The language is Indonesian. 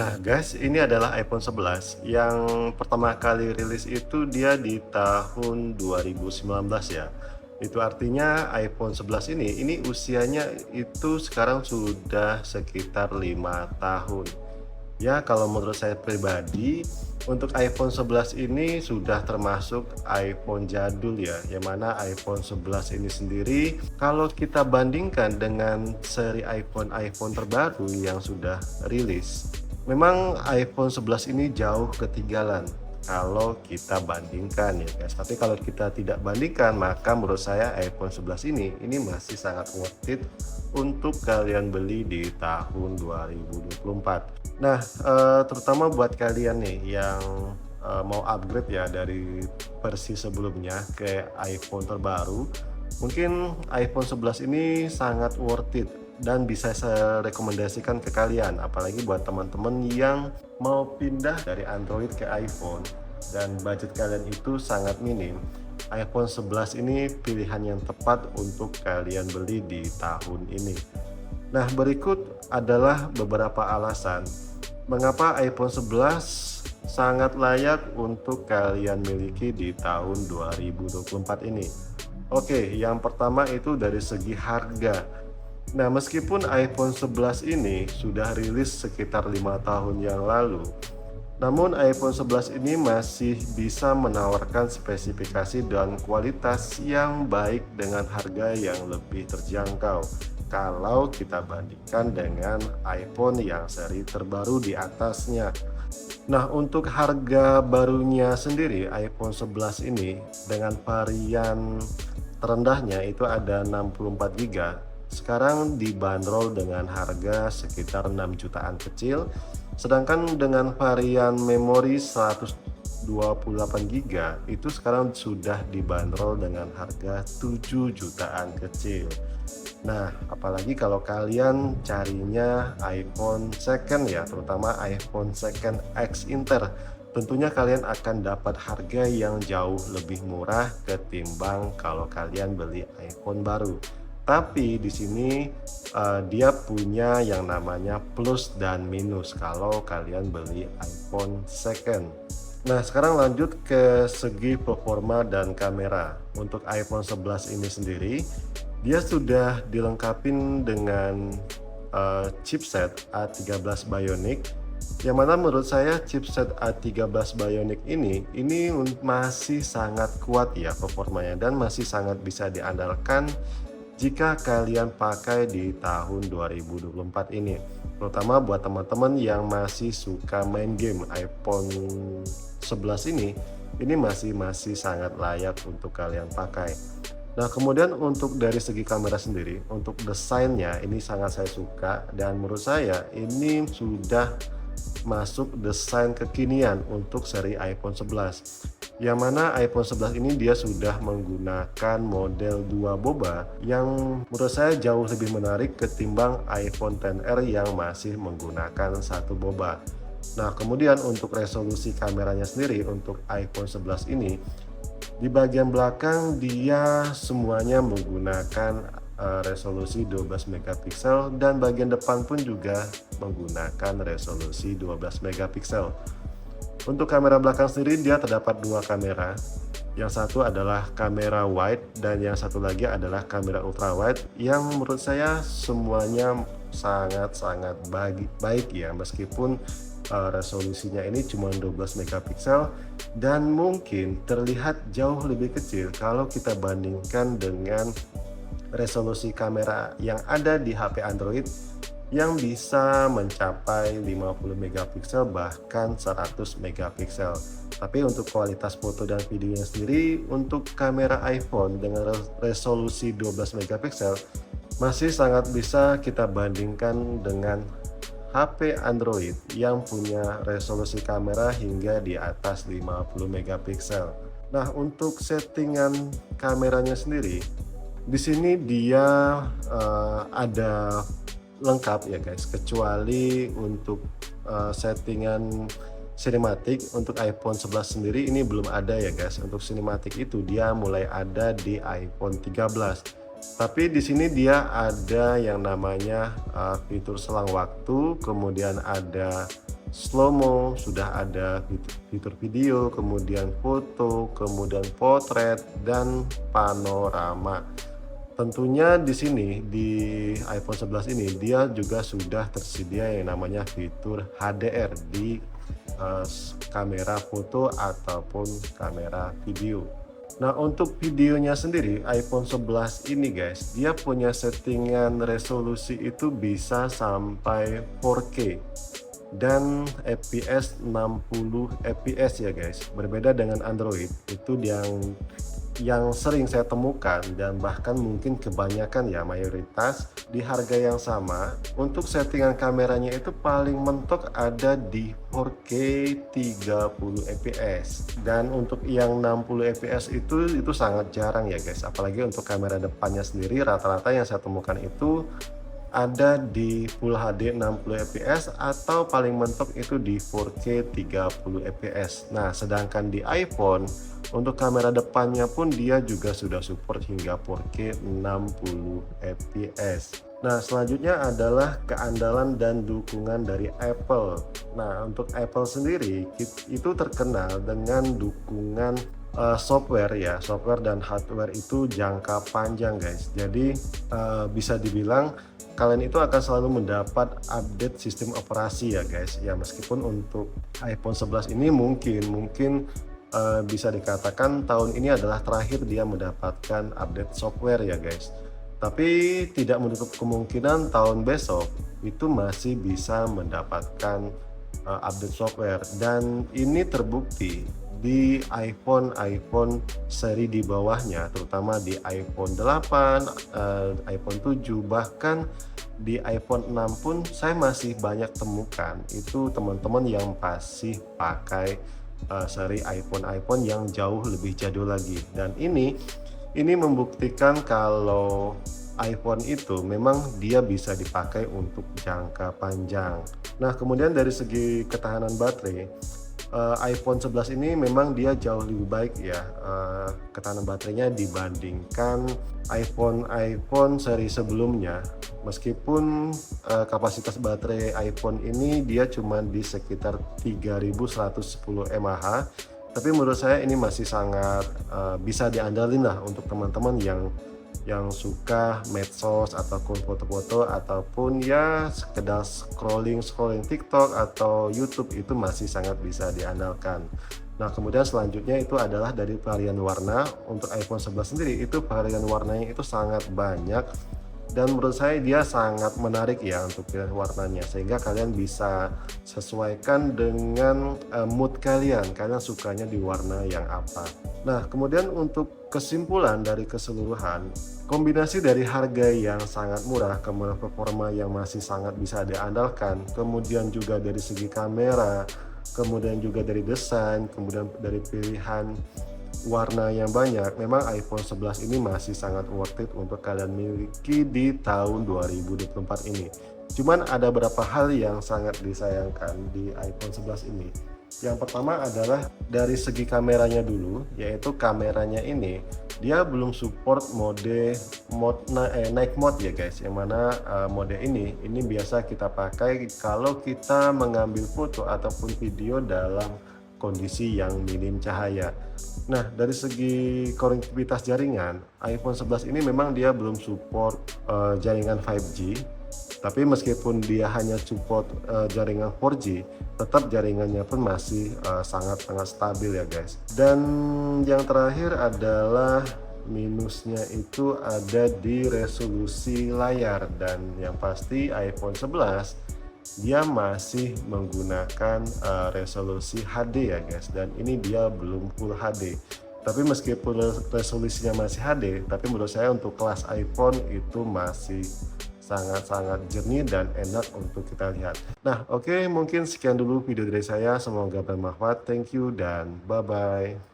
Nah guys, ini adalah iPhone 11 yang pertama kali rilis itu dia di tahun 2019 ya. Itu artinya iPhone 11 ini usianya itu sekarang sudah sekitar 5 tahun. Ya, kalau menurut saya pribadi, untuk iPhone 11 ini sudah termasuk iPhone jadul ya, yang mana iPhone 11 ini sendiri kalau kita bandingkan dengan seri iPhone terbaru yang sudah rilis, memang iPhone 11 ini jauh ketinggalan kalau kita bandingkan ya guys. Tapi kalau kita tidak bandingkan, maka menurut saya iPhone 11 ini masih sangat worth it untuk kalian beli di tahun 2024. Nah, terutama buat kalian nih yang mau upgrade ya dari versi sebelumnya ke iPhone terbaru, mungkin iPhone 11 ini sangat worth it dan bisa saya rekomendasikan ke kalian, apalagi buat teman-teman yang mau pindah dari Android ke iPhone dan budget kalian itu sangat minim. iPhone 11 ini pilihan yang tepat untuk kalian beli di tahun ini. Nah, berikut adalah beberapa alasan mengapa iPhone 11 sangat layak untuk kalian miliki di tahun 2024 ini. Oke, yang pertama itu dari segi harga. Nah, meskipun iPhone 11 ini sudah rilis sekitar 5 tahun yang lalu, namun iPhone 11 ini masih bisa menawarkan spesifikasi dan kualitas yang baik dengan harga yang lebih terjangkau kalau kita bandingkan dengan iPhone yang seri terbaru di atasnya. Nah, untuk harga barunya sendiri iPhone 11 ini dengan varian terendahnya itu ada 64 GB. Sekarang dibanderol dengan harga sekitar 6 jutaan kecil. Sedangkan dengan varian memori 128 GB itu sekarang sudah dibanderol dengan harga 7 jutaan kecil. Nah, apalagi kalau kalian carinya iPhone second ya, terutama iPhone second X Inter, tentunya kalian akan dapat harga yang jauh lebih murah ketimbang kalau kalian beli iPhone baru. Tapi di sini dia punya yang namanya plus dan minus kalau kalian beli iPhone second. Nah, sekarang lanjut ke segi performa dan kamera. Untuk iPhone 11 ini sendiri, dia sudah dilengkapi dengan chipset A13 Bionic, yang mana menurut saya chipset A13 Bionic ini masih sangat kuat ya performanya dan masih sangat bisa diandalkan jika kalian pakai di tahun 2024 ini, terutama buat teman-teman yang masih suka main game. iPhone 11 ini masih sangat layak untuk kalian pakai. Nah, kemudian untuk dari segi kamera sendiri, untuk desainnya ini sangat saya suka dan menurut saya ini sudah masuk desain kekinian untuk seri iPhone 11. Yang mana iPhone 11 ini dia sudah menggunakan model 2 boba yang menurut saya jauh lebih menarik ketimbang iPhone XR yang masih menggunakan satu boba. Nah, kemudian untuk resolusi kameranya sendiri untuk iPhone 11 ini di bagian belakang dia semuanya menggunakan resolusi 12 megapiksel dan bagian depan pun juga menggunakan resolusi 12 megapiksel. Untuk kamera belakang sendiri dia terdapat dua kamera. Yang satu adalah kamera wide dan yang satu lagi adalah kamera ultra wide yang menurut saya semuanya sangat-sangat baik ya, meskipun resolusinya ini cuma 12 megapiksel dan mungkin terlihat jauh lebih kecil kalau kita bandingkan dengan resolusi kamera yang ada di HP Android yang bisa mencapai 50 megapiksel bahkan 100 megapiksel. Tapi untuk kualitas foto dan videonya sendiri untuk kamera iPhone dengan resolusi 12 megapiksel masih sangat bisa kita bandingkan dengan HP Android yang punya resolusi kamera hingga di atas 50 megapiksel. Nah, untuk settingan kameranya sendiri, di sini dia ada lengkap ya guys, kecuali untuk settingan sinematik untuk iPhone 11 sendiri ini belum ada ya guys. Untuk sinematik itu dia mulai ada di iPhone 13. Tapi di sini dia ada yang namanya fitur selang waktu, kemudian ada slow-mo, sudah ada fitur video, kemudian foto, kemudian potret, dan panorama. Tentunya di sini di iPhone 11 ini dia juga sudah tersedia yang namanya fitur HDR di kamera foto ataupun kamera video. Nah, untuk videonya sendiri iPhone 11 ini guys, dia punya settingan resolusi itu bisa sampai 4K dan FPS 60 fps ya guys. Berbeda dengan Android, itu yang sering saya temukan dan bahkan mungkin kebanyakan ya mayoritas di harga yang sama untuk settingan kameranya itu paling mentok ada di 4K 30 fps, dan untuk yang 60 fps itu sangat jarang ya guys, apalagi untuk kamera depannya sendiri rata-rata yang saya temukan itu ada di Full HD 60 fps atau paling mentok itu di 4K 30 fps. Nah, sedangkan di iPhone untuk kamera depannya pun dia juga sudah support hingga 4K 60 fps. Nah, selanjutnya adalah keandalan dan dukungan dari Apple. Nah, untuk Apple sendiri itu terkenal dengan dukungan software ya, software dan hardware itu jangka panjang guys. Jadi bisa dibilang kalian itu akan selalu mendapat update sistem operasi ya guys. Ya meskipun untuk iPhone 11 ini mungkin bisa dikatakan tahun ini adalah terakhir dia mendapatkan update software ya guys. Tapi tidak menutup kemungkinan tahun besok itu masih bisa mendapatkan update software, dan ini terbukti di iPhone seri di bawahnya, terutama di iPhone 8, iPhone 7, bahkan di iPhone 6 pun saya masih banyak temukan itu teman-teman yang masih pakai seri iPhone yang jauh lebih jadul lagi. Dan ini membuktikan kalau iPhone itu memang dia bisa dipakai untuk jangka panjang. Nah, kemudian dari segi ketahanan baterai, iPhone 11 ini memang dia jauh lebih baik ya ketahanan baterainya dibandingkan iPhone seri sebelumnya. Meskipun kapasitas baterai iPhone ini dia cuma di sekitar 3110 mAh, tapi menurut saya ini masih sangat bisa diandalin lah untuk teman-teman yang suka medsos ataupun foto-foto ataupun ya sekedar scrolling TikTok atau YouTube, itu masih sangat bisa diandalkan. Nah, kemudian selanjutnya itu adalah dari varian warna. Untuk iPhone 11 sendiri itu varian warnanya itu sangat banyak, dan menurut saya dia sangat menarik ya untuk pilihan warnanya, sehingga kalian bisa sesuaikan dengan mood kalian sukanya di warna yang apa. Nah, kemudian untuk kesimpulan dari keseluruhan, kombinasi dari harga yang sangat murah, kemudian performa yang masih sangat bisa diandalkan, kemudian juga dari segi kamera, kemudian juga dari desain, kemudian dari pilihan warna yang banyak, memang iPhone 11 ini masih sangat worth it untuk kalian miliki di tahun 2024 ini. Cuman ada beberapa hal yang sangat disayangkan di iPhone 11 ini. Yang pertama adalah dari segi kameranya dulu, yaitu kameranya ini dia belum support night mode ya guys, yang mana mode ini biasa kita pakai kalau kita mengambil foto ataupun video dalam kondisi yang minim cahaya. Nah, dari segi konektivitas jaringan, iPhone 11 ini memang dia belum support jaringan 5G, tapi meskipun dia hanya support jaringan 4G, tetap jaringannya pun masih sangat-sangat stabil ya guys. Dan yang terakhir adalah minusnya itu ada di resolusi layar, dan yang pasti iPhone 11 dia masih menggunakan resolusi HD ya guys, dan ini dia belum Full HD. Tapi meskipun resolusinya masih HD, tapi menurut saya untuk kelas iPhone itu masih sangat-sangat jernih dan enak untuk kita lihat. Nah, oke, mungkin sekian dulu video dari saya, semoga bermanfaat. Thank you dan bye bye.